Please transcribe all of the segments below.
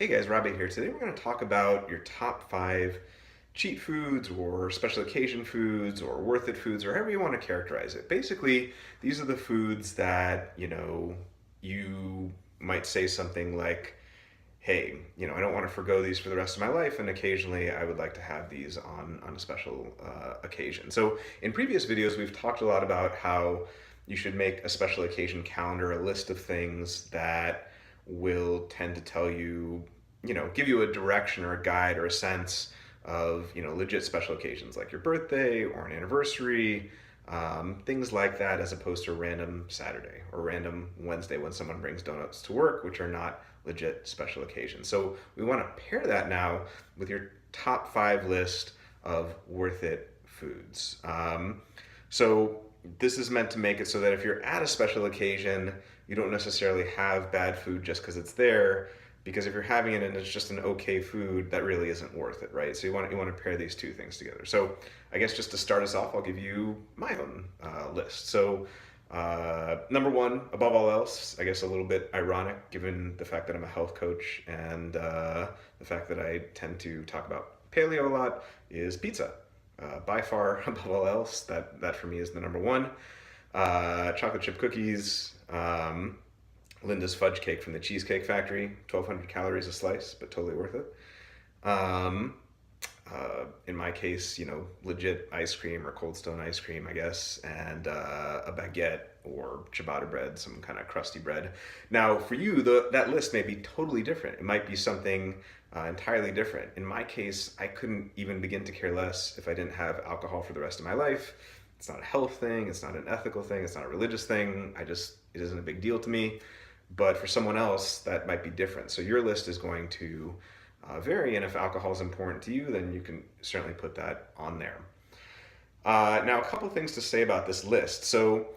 Hey guys, Robbie here. Today we're going to talk about your top five cheat foods or special occasion foods or worth it foods or however you want to characterize it. Basically, these are the foods that, you might say something like, hey, I don't want to forgo these for the rest of my life, and occasionally I would like to have these on a special occasion. So in previous videos, we've talked a lot about how you should make a special occasion calendar, a list of things that will tend to tell you, give you a direction or a guide or a sense of, legit special occasions like your birthday or an anniversary, things like that, as opposed to random Saturday or random Wednesday when someone brings donuts to work, which are not legit special occasions. So we want to pair that now with your top five list of worth it foods. So this is meant to make it so that if you're at a special occasion, you don't necessarily have bad food just because it's there. Because if you're having it and it's just an okay food, that really isn't worth it, right? So you want to pair these two things together. So I guess just to start us off, I'll give you my own list. So number one, above all else, I guess a little bit ironic given the fact that I'm a health coach and the fact that I tend to talk about paleo a lot, is pizza. By far, above all else, that for me is the number one. Chocolate chip cookies, Linda's fudge cake from the Cheesecake Factory, 1,200 calories a slice, but totally worth it. Um, in my case, legit ice cream or Cold Stone ice cream, I guess, and a baguette or ciabatta bread, some kind of crusty bread. Now, for you, that list may be totally different. It might be something entirely different. In my case, I couldn't even begin to care less if I didn't have alcohol for the rest of my life. It's not a health thing, it's not an ethical thing, it's not a religious thing. It isn't a big deal to me. But for someone else, that might be different. So your list is going to vary, and if alcohol is important to you, then you can certainly put that on there. Now, a couple things to say about this list. So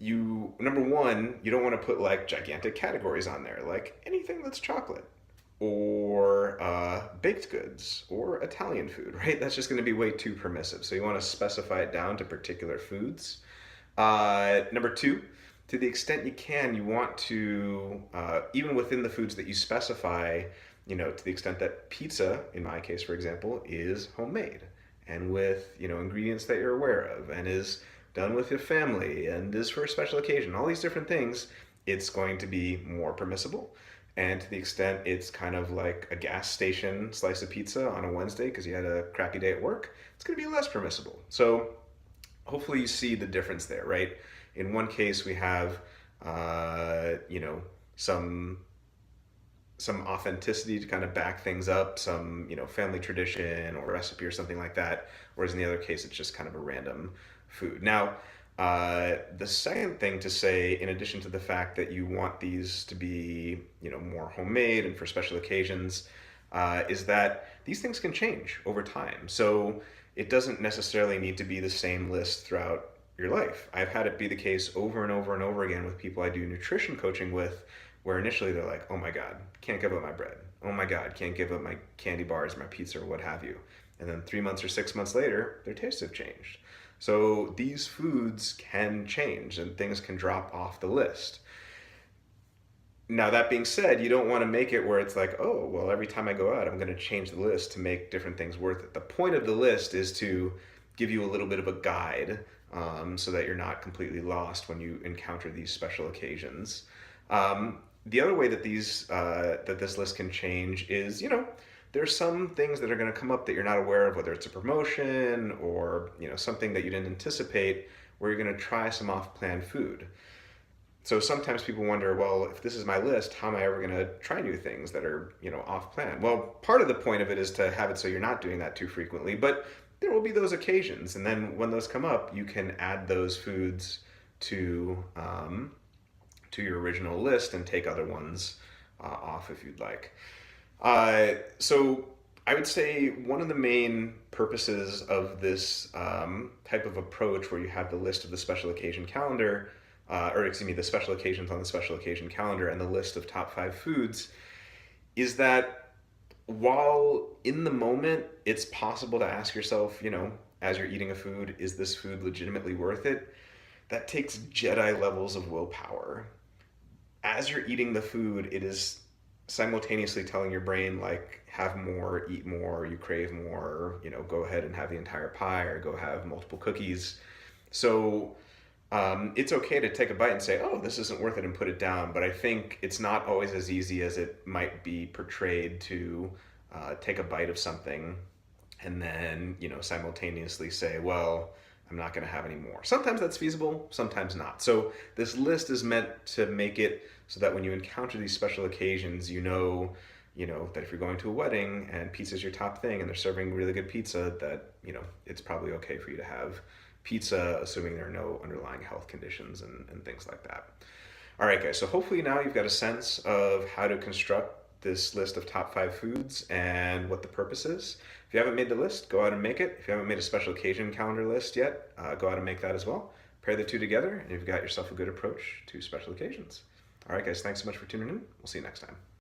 number one, you don't want to put like gigantic categories on there, like anything that's chocolate or baked goods or Italian food, right? That's just going to be way too permissive. So you want to specify it down to particular foods. Number two, to the extent you can, you want to, even within the foods that you specify, to the extent that pizza, in my case, for example, is homemade and with, ingredients that you're aware of and is done with your family and is for a special occasion, all these different things, it's going to be more permissible. And to the extent it's kind of like a gas station slice of pizza on a Wednesday because you had a crappy day at work, it's going to be less permissible. So hopefully you see the difference there, right? In one case, we have, some authenticity to kind of back things up, some, family tradition or recipe or something like that. Whereas in the other case, it's just kind of a random food. Now, the second thing to say, in addition to the fact that you want these to be, more homemade and for special occasions, is that these things can change over time. So it doesn't necessarily need to be the same list throughout your life. I've had it be the case over and over and over again with people I do nutrition coaching with, where initially they're like, oh my God, can't give up my bread. Oh my God, can't give up my candy bars, my pizza, or what have you. And then 3 months or 6 months later, their tastes have changed. So these foods can change and things can drop off the list. Now, that being said, you don't want to make it where it's like, oh, well, every time I go out, I'm going to change the list to make different things worth it. The point of the list is to give you a little bit of a guide, so that you're not completely lost when you encounter these special occasions. The other way that this list can change is, there's some things that are going to come up that you're not aware of, whether it's a promotion or, something that you didn't anticipate, where you're going to try some off-plan food. So sometimes people wonder, well, if this is my list, how am I ever going to try new things that are, off plan? Well, part of the point of it is to have it so you're not doing that too frequently, but there will be those occasions. And then when those come up, you can add those foods to your original list and take other ones off if you'd like. So I would say one of the main purposes of this type of approach, where you have the list of the special occasion calendar, the special occasions on the special occasion calendar and the list of top five foods, is that while in the moment it's possible to ask yourself, as you're eating a food, is this food legitimately worth it? That takes Jedi levels of willpower. As you're eating the food, it is simultaneously telling your brain like have more, eat more, you crave more, go ahead and have the entire pie or go have multiple cookies. So it's okay to take a bite and say, oh, this isn't worth it, and put it down. But I think it's not always as easy as it might be portrayed to take a bite of something and then, simultaneously say, well, I'm not going to have any more. Sometimes that's feasible, sometimes not. So this list is meant to make it so that when you encounter these special occasions, that if you're going to a wedding and pizza is your top thing and they're serving really good pizza, that, it's probably okay for you to have pizza, assuming there are no underlying health conditions and things like that. All right, guys, so hopefully now you've got a sense of how to construct this list of top 5 foods and what the purpose is. If you haven't made the list, go out and make it. If you haven't made a special occasion calendar list yet, go out and make that as well. Pair the two together, and you've got yourself a good approach to special occasions. All right, guys, thanks so much for tuning in. We'll see you next time.